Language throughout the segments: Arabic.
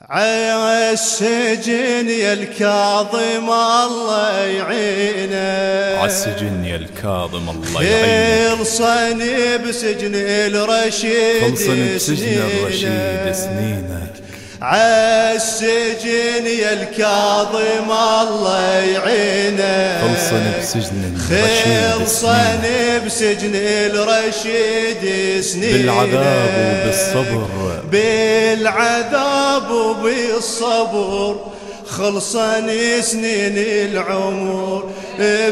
عالسجن يا الكاظم الله يعينك، عالسجن يا الكاظم الله يعينك، خلصني بسجن الرشيد، خلصني بسجن الرشيد سنينك. عالسجن يا الكاظم الله يعينك، خلصني بسجن الرشيد، خلصني بسجن الرشيد سنينك، بالعذاب وبالصبر، بالعذاب وبالصبر خلصني سنين العمر،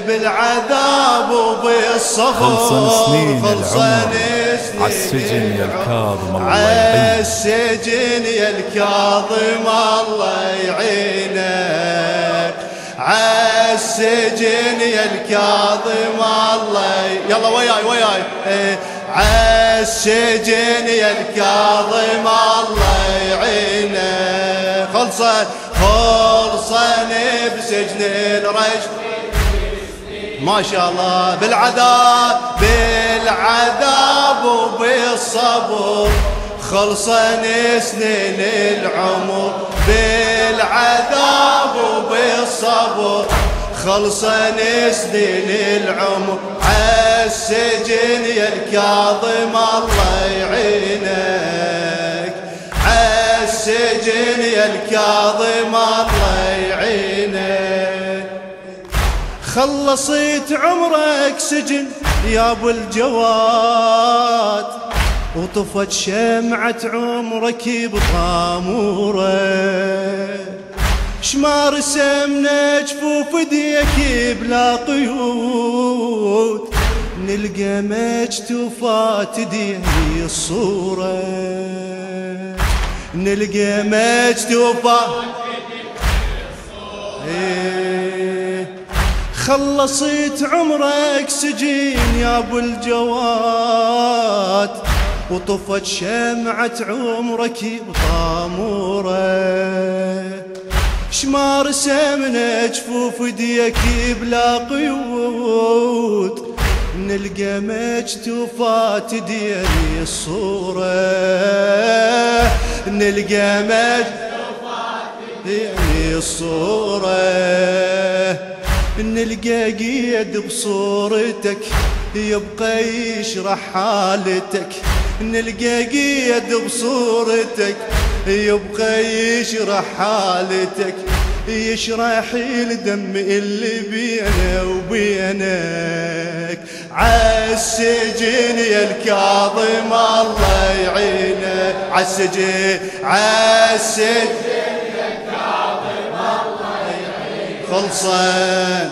بالعذاب وبالصبر خلصني سنين العمر. عالسجن يا الكاظم الله يعينك، عالسجن يا الكاظم الله يعينك، عالسجن يا الكاظم الله يلا وياي عالسجن يا الكاظم الله يعينك، خلصني بسجن الرشد ما شاء الله، بالعذاب وبالصبر خلصني سنين العمر، بالعذاب وبالصبر خلصني سنين العمر، عالسجن يا الكاظم الله يعينك، عالسجن يا الكاظم الله يعينك، خلصت عمرك سجن يا ابو الجواد، وطفت شمعة عمرك بطامورك، شما رسمنا جفوف ايديك بلا قيود، نلقى مجتوفات ايديك الصورة، نلقى مجتوفات خلصت عمرك سجين يا ابو الجواد، وطفت شمعة عمرك بطامورك، شما رسمنا جفوف ايديك بلا قيود، نلقى مجتوفات ايديك الصورة، نلقى مجتوفات ايديك الصورة، نلقى قيد بصورتك يبقى يشرح حالتك، نلقى قيد بصورتك يبقى يشرح حالتك، يشرح الدم اللي بينه وبينك، عالسجن يا الكاظم الله يعينك، عالسجن يا الكاظم الله يعينك، خلصن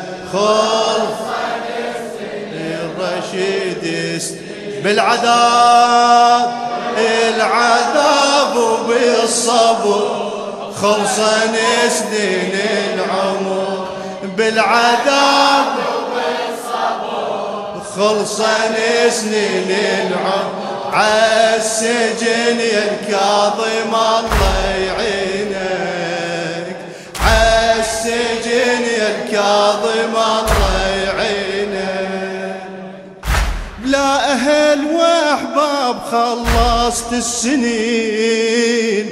الرشيد بالعذاب وبالصبر خلصني سنين العمر، بالعذاب وبالصبر خلصني سنين العمر، عالسجن يا الكاظم الله يعينك، عالسجن يا الكاظم الله يعينك، بلا أهل وأحباب خلصت السنين،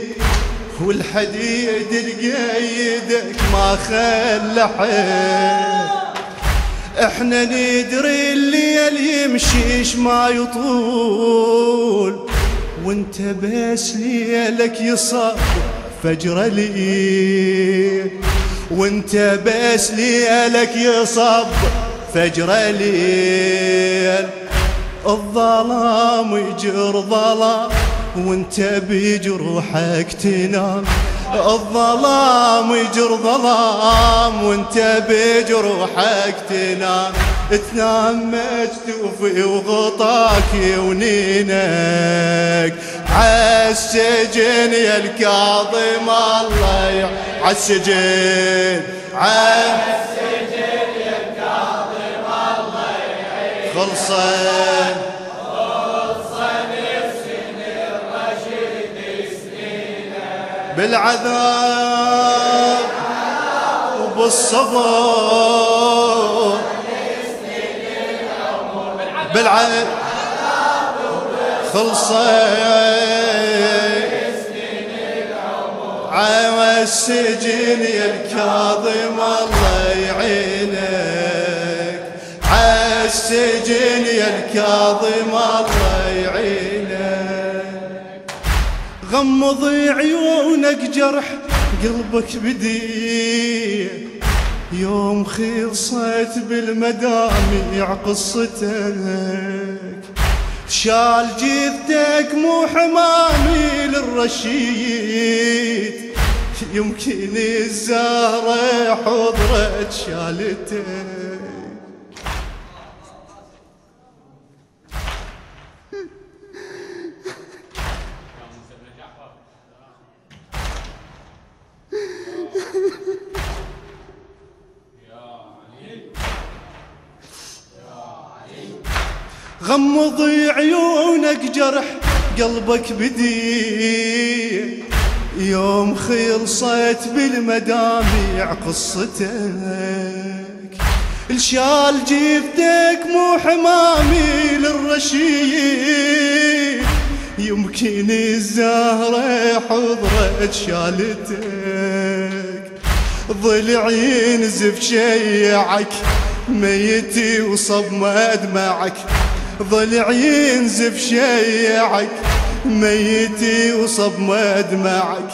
والحديد لقيدك ما خلى حيل، احنا ندري الليل يمشيش ما يطول، وانت بس ليلك يصب فجر ليل، وانت بس ليلك يصب فجر ليل، الظلام يجر ظلام وانت بجروحك تنام، الظلام يجر ظلام وانت بجروحك تنام، تنام مجتوفي وغطاك ونينك، عالسجن يا الكاظم الله يعينك، عالسجن يا الكاظم الله يعينك، خلصن بالعذاب وبالصبر بالعذاب خلصت عالسجن يا الكاظم الله يعينك، عالسجن يا الكاظم الله يعينك. غمض عيونك جرح قلبك بدي، يوم خلصت بالمدامع قصتك، شال جثتك مو حمامي للرشيد، يمكن الزهرة حضرت شالتك. غمض عيونك جرح قلبك بدي، يوم خلصت بالمدامع قصتك، الشال جيفتك مو حمامي للرشيد، يمكن الزهرة حضرت شالتك. ضلع ينزف شيعك ميتي وصب مدمعك، ضلع ينزف شيعك ميتي وصب مدمعك،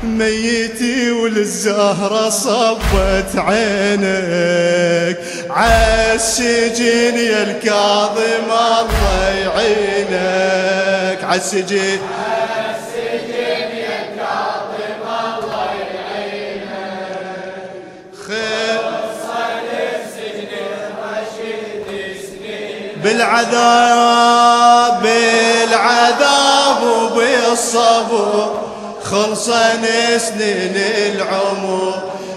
ميتي وللزهرة صبت عينك، عالسجن يا الكاظم الله يعينك، عالسجن يا الكاظم الله يعينك. بالعذاب وبالصبر خلصن سنين العمر،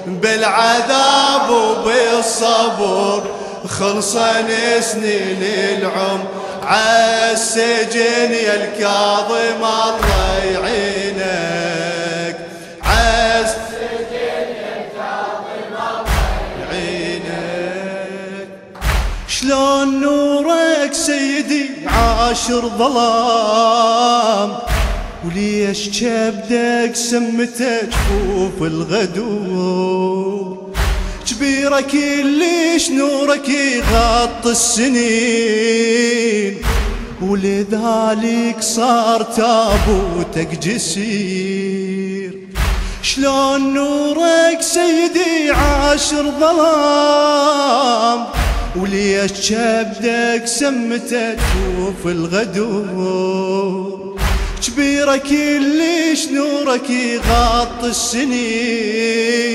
بالعذاب وبالصبر خلصن سنين العمر، عالسجن يا الكاظم الله يعينك، عالسجن يا الكاظم الله يعينك. شلون نورك سيدي عاشر ظلام، وليش كبدك سمته جفوف الغدور، كبيرة كلش نورك يغطي السنين، ولذلك صار تابوتك جسير. شلون نورك سيدي عاشر ظلام، وليش كبدك سمته جفوف الغدور، كبيرة كلش نورك يغطي السنين،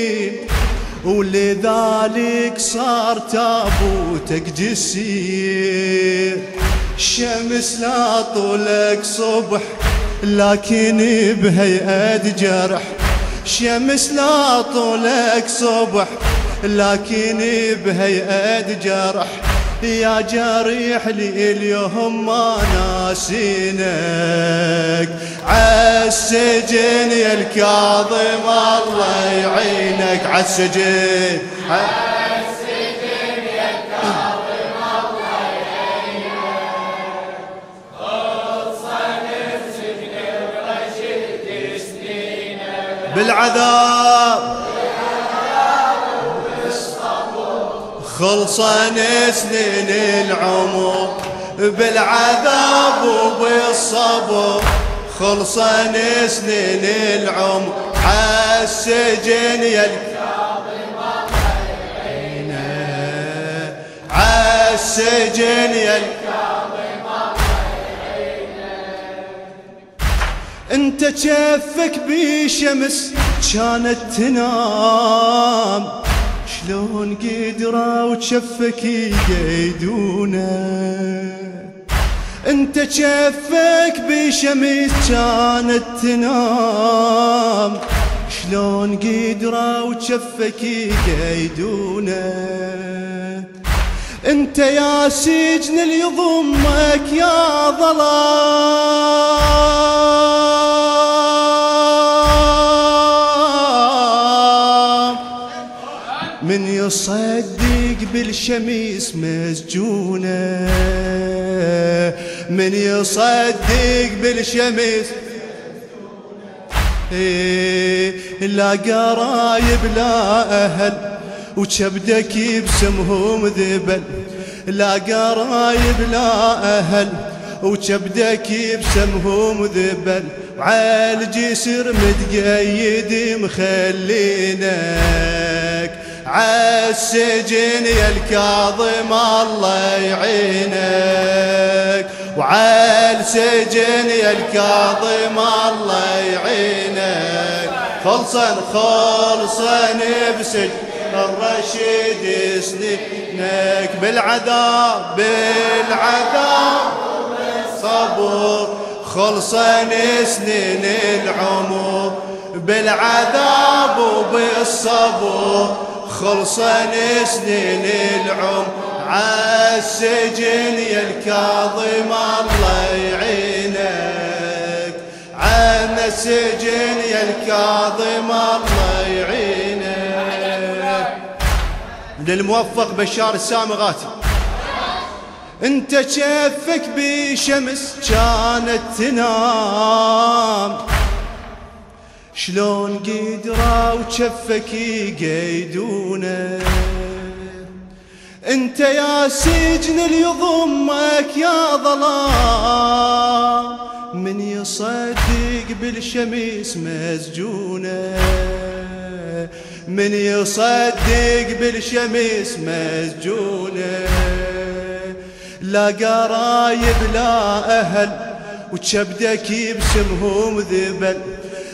ولذلك صار تابوتك جسير. الشمس لا طولك صبح لكن بهيئة جرح، شمس لا طولك صبح لكن بهيئة جرح، يا جريح لي اليوم ما ناسينك، عالسجن يا الكاظم الله يعينك، عالسجن عالسجن يا الكاظم الله يعينك. خلصن السجن برشد سنينك، بالعذاب خلصن سنين العمر، بالعذاب وبالصبر خلصن سنين العمر، عالسجن يا الكاظم الله يعينك، عالسجن يا الكاظم الله يعينك. انت جفك بشمس كانت تنام، شلون قدروا وجفك يقيدونه، انت جفك بشمس كانت تنام، شلون قدروا وجفك يقيدونه، انت يا سجن اللي يضمك يا ظلام، من يصدق بالشمس مسجونة، من يصدق بالشمس لا قرايب لا أهل وكبدك بسمهم ذبل، لا قرايب لا أهل وكبدك بسمهم ذبل، وعالجسر متقيد مخلينك عالسجن يا الكاظم الله يعينك، وعالسجن يا الكاظم الله يعينك. خلصا بسجن الرشيد سنينك، بالعذاب صبر خلصا سنين العمر، بالعذاب وبالصبر خلصا سنين العمر، عالسجن يا الكاظم الله يعينك، عنا السجن يا الكاظم الله يعينك. للموفق بشار السامغاتي، انت شفك بشمس كانت تنام، شلون قدروا وشفك يقيدونه، انت يا سجن اللي يضمك يا ظلام، من يصدق بالشمس مسجونه، من يصدق بالشمس مسجونه، لا قرايب لا أهل وكبدك بسمهم ذبل،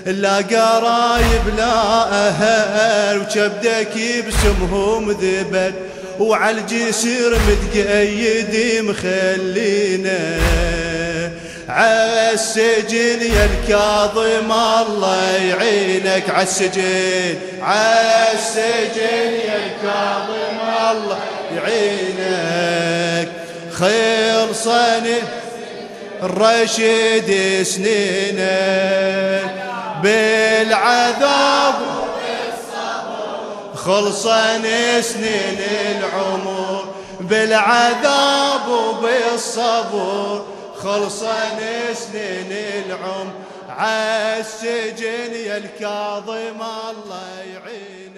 لا قرايب لا أهل وكبدك بسمهم ذبل، وعالجسر متقيد مخلينا عالسجن يا الكاظم الله يعينك، عالسجن يا الكاظم الله يعينك. خلصان الرشيد سنينك، بالعذاب خلصان سنين العمر، بالعذاب وبالصبر خلصان سنين العمر، عالسجن يا الكاظم الله يعينك.